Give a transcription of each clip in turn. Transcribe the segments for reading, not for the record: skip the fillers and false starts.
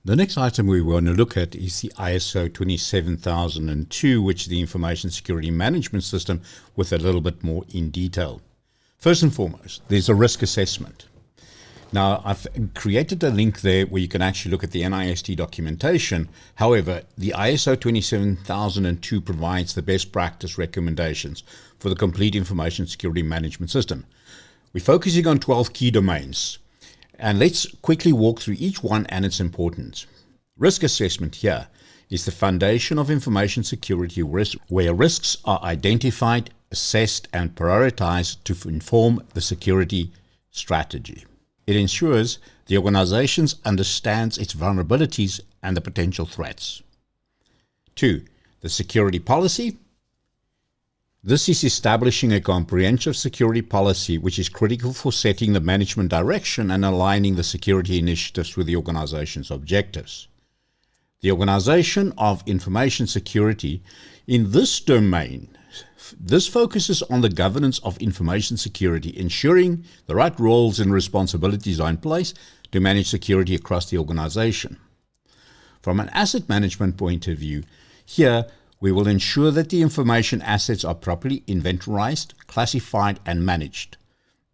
The next item we want to look at is the ISO 27002, which is the Information Security Management System, with a little bit more in detail. First and foremost, there's a risk assessment. Now, I've created a link there where you can actually look at the NIST documentation. However, the ISO 27002 provides the best practice recommendations for the complete information security management system. We're focusing on 12 key domains. And let's quickly walk through each one and its importance. Risk assessment here is the foundation of information security risk, where risks are identified, assessed, and prioritized to inform the security strategy. It ensures the organization understands its vulnerabilities and the potential threats. 2. The security policy. This is establishing a comprehensive security policy which is critical for setting the management direction and aligning the security initiatives with the organization's objectives. The Organization of Information Security in this domain, this focuses on the governance of information security, ensuring the right roles and responsibilities are in place to manage security across the organization. From an asset management point of view, here we will ensure that the information assets are properly inventorized, classified, and managed.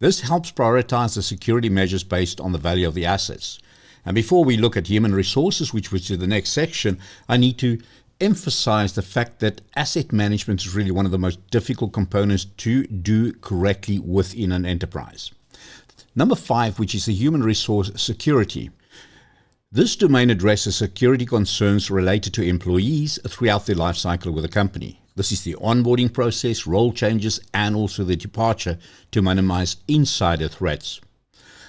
This helps prioritize the security measures based on the value of the assets. And before we look at human resources, which is the next section, I need to emphasize the fact that asset management is really one of the most difficult components to do correctly within an enterprise. Number 5, which is the human resource security. This domain addresses security concerns related to employees throughout their life cycle with the company. This is the onboarding process, role changes, and also the departure to minimize insider threats.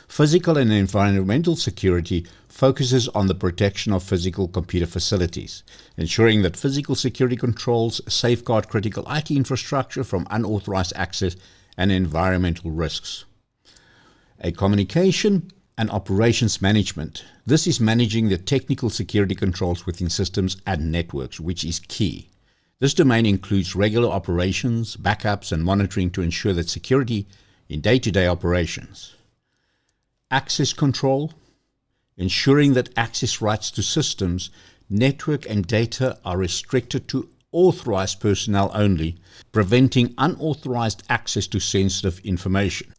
Physical and environmental security focuses on the protection of physical computer facilities, ensuring that physical security controls safeguard critical IT infrastructure from unauthorized access and environmental risks. A communication and operations management. This is managing the technical security controls within systems and networks, which is key. This domain includes regular operations, backups, and monitoring to ensure that security in day-to-day operations. Access control, ensuring that access rights to systems, network, and data are restricted to authorized personnel only, preventing unauthorized access to sensitive information.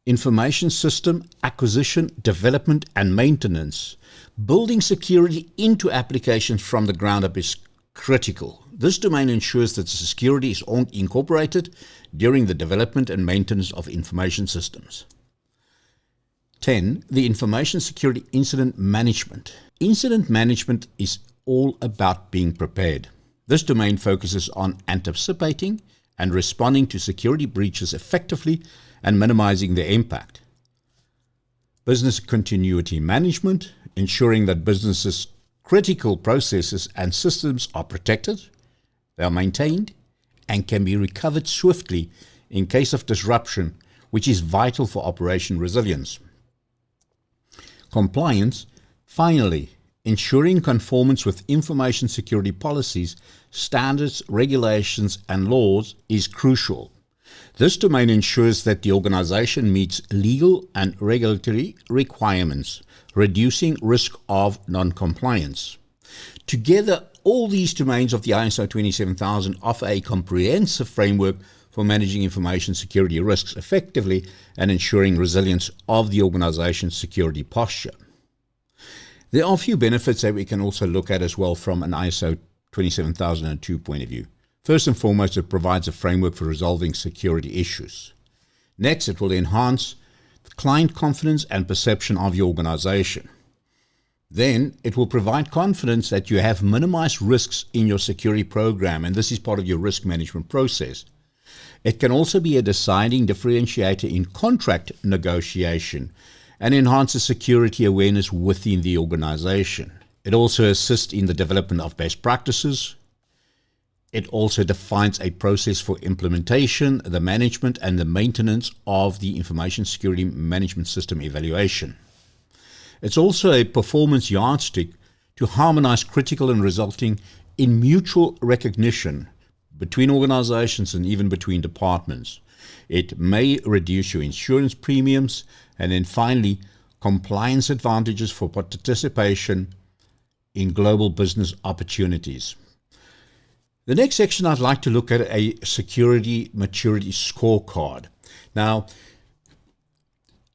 Information system acquisition, development, and maintenance. Building security into applications from the ground up is critical. This domain ensures that the security is incorporated during the development and maintenance of information systems. 10. The information security incident management. Incident management is all about being prepared. This domain focuses on anticipating and responding to security breaches effectively and minimizing their impact. Business continuity management, ensuring that businesses' critical processes and systems are protected, they are maintained, and can be recovered swiftly in case of disruption, which is vital for operation resilience. Compliance, finally, ensuring conformance with information security policies, standards, regulations, and laws is crucial. This domain ensures that the organization meets legal and regulatory requirements, reducing risk of non-compliance. Together, all these domains of the ISO 27000 offer a comprehensive framework for managing information security risks effectively and ensuring resilience of the organization's security posture. There are a few benefits that we can also look at as well from an ISO 27002 point of view. First and foremost, it provides a framework for resolving security issues. Next, it will enhance the client confidence and perception of your organization. Then, it will provide confidence that you have minimized risks in your security program, and this is part of your risk management process. It can also be a deciding differentiator in contract negotiation and enhances security awareness within the organization. It also assists in the development of best practices. It also defines a process for implementation, the management, and the maintenance of the information security management system evaluation. It's also a performance yardstick to harmonize critical and resulting in mutual recognition between organizations and even between departments. It may reduce your insurance premiums, and then finally, compliance advantages for participation in global business opportunities. The next section, I'd like to look at a security maturity scorecard. Now,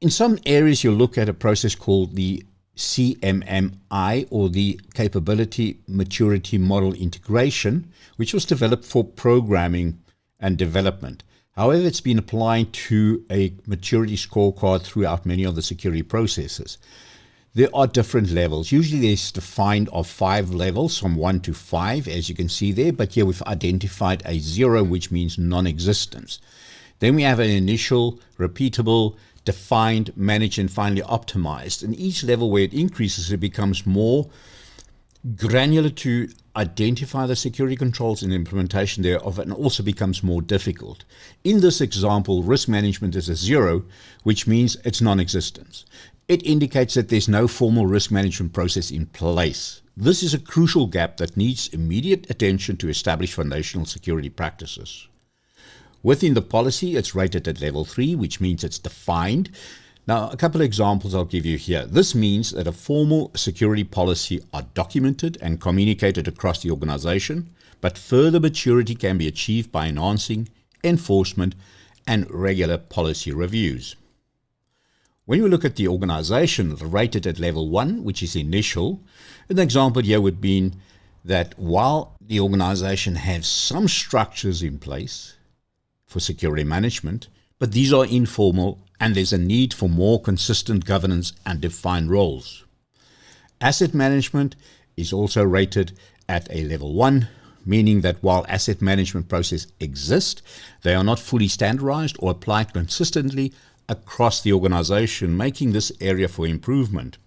in some areas, you'll look at a process called the CMMI, or the Capability Maturity Model Integration, which was developed for programming and development. However, it's been applied to a maturity scorecard throughout many of the security processes. There are different levels. Usually there's defined of 5 levels, from 1 to 5, as you can see there, but here we've identified a 0, which means non-existence. Then we have an initial, repeatable, defined, managed, and finally optimized. And each level where it increases, it becomes more granular to identify the security controls and implementation thereof, and also becomes more difficult. In this example, risk management is a 0, which means it's non-existence. It indicates that there's no formal risk management process in place. This is a crucial gap that needs immediate attention to establish foundational security practices. Within the policy, it's rated at level 3, which means it's defined. Now, a couple of examples I'll give you here. This means that a formal security policy are documented and communicated across the organization, but further maturity can be achieved by enhancing enforcement and regular policy reviews. When we look at the organization rated at level 1, which is initial, an example here would be that while the organization has some structures in place for security management, but these are informal and there's a need for more consistent governance and defined roles. Asset management is also rated at a level 1, meaning that while asset management processes exist, they are not fully standardized or applied consistently across the organization, making this area for improvement.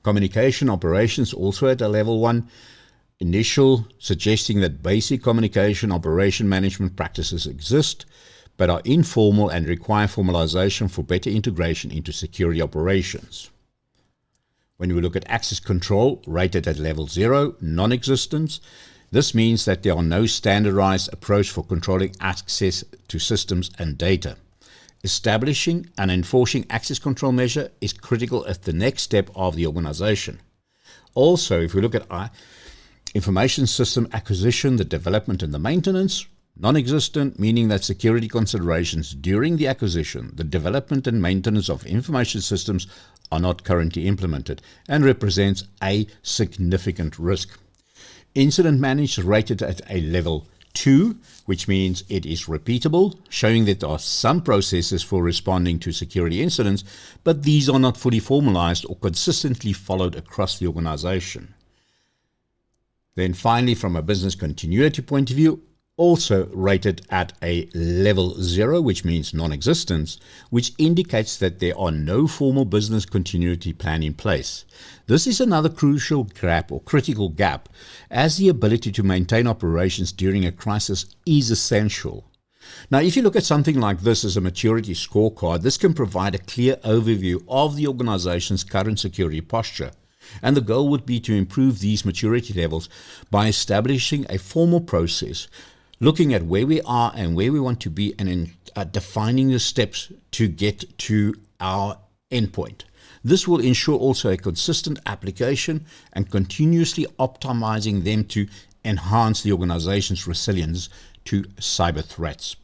Communication operations also at a level 1, initial, suggesting that basic communication operation management practices exist, but are informal and require formalization for better integration into security operations. When we look at access control, rated at level 0, non-existence, this means that there are no standardized approach for controlling access to systems and data. Establishing and enforcing access control measure is critical as the next step of the organization. Also, if we look at information system acquisition, the development and the maintenance, non-existent, meaning that security considerations during the acquisition, the development and maintenance of information systems are not currently implemented and represents a significant risk. Incident managed rated at a level 2, which means it is repeatable, showing that there are some processes for responding to security incidents, but these are not fully formalized or consistently followed across the organization. Then finally, from a business continuity point of view, also rated at a level 0, which means non-existence, which indicates that there are no formal business continuity plan in place. This is another crucial gap or critical gap, as the ability to maintain operations during a crisis is essential. Now, if you look at something like this as a maturity scorecard, this can provide a clear overview of the organization's current security posture. And the goal would be to improve these maturity levels by establishing a formal process, looking at where we are and where we want to be, and in defining the steps to get to our endpoint. This will ensure also a consistent application and continuously optimizing them to enhance the organization's resilience to cyber threats.